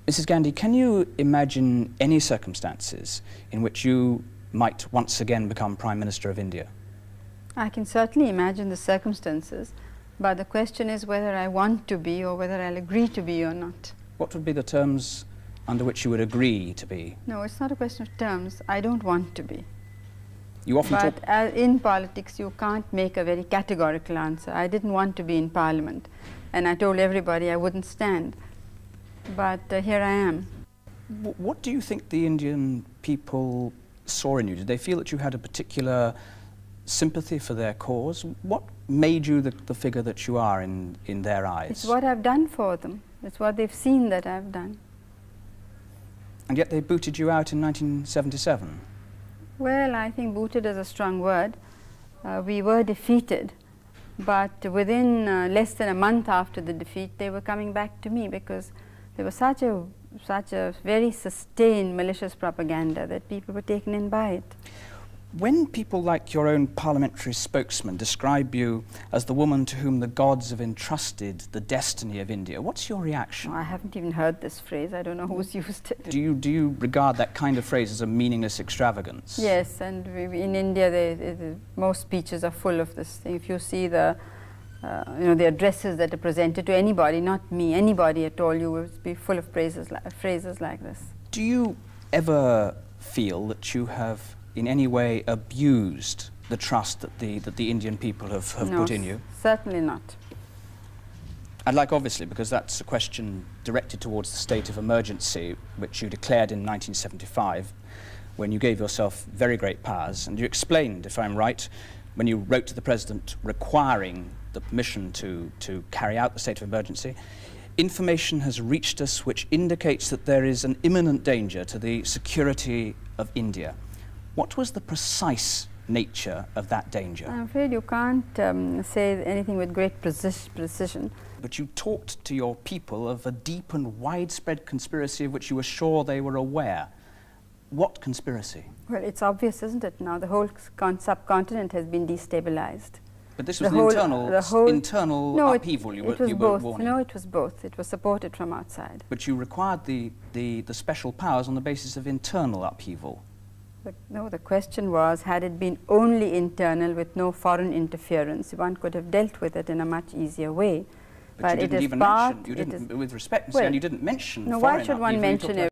Mrs. Gandhi, can you imagine any circumstances in which you might once again become Prime Minister of India? I can certainly imagine the circumstances, but the question is whether I want to be or whether I'll agree to be or not. What would be the terms under which you would agree to be? No, it's not a question of terms. I don't want to be. You often talk... But in politics, you can't make a very categorical answer. I didn't want to be in Parliament, and I told everybody I wouldn't stand. But here I am. What do you think the Indian people saw in you? Did they feel that you had a particular sympathy for their cause? What made you the figure that you are in their eyes? It's what I've done for them. It's what they've seen that I've done. And yet they booted you out in 1977. Well, I think booted is a strong word. We were defeated, but within less than a month after the defeat, they were coming back to me because there was such a very sustained malicious propaganda that people were taken in by it. When people like your own parliamentary spokesman describe you as the woman to whom the gods have entrusted the destiny of India, what's your reaction? Oh, I haven't even heard this phrase. I don't know who's used it. Do you regard that kind of phrase as a meaningless extravagance? Yes, and in India, most speeches are full of this thing. If you see the the addresses that are presented to anybody, not me, anybody at all, you will be full of phrases like this. Do you ever feel that you have in any way abused the trust that the Indian people have put in you? No, certainly not. I'd like, obviously, because that's a question directed towards the state of emergency, which you declared in 1975, when you gave yourself very great powers, and you explained, if I'm right, when you wrote to the President requiring the permission to carry out the state of emergency, information has reached us which indicates that there is an imminent danger to the security of India. What was the precise nature of that danger? I'm afraid you can't say anything with great precision. But you talked to your people of a deep and widespread conspiracy of which you were sure they were aware. What conspiracy? Well, it's obvious, isn't it? Now the whole subcontinent has been destabilized. But this was an internal upheaval you were warning. No, it was both. It was supported from outside. But you required the special powers on the basis of internal upheaval. No, the question was, had it been only internal with no foreign interference, one could have dealt with it in a much easier way. But you didn't even mention, with respect, you didn't mention foreign upheaval. No, why should one mention it?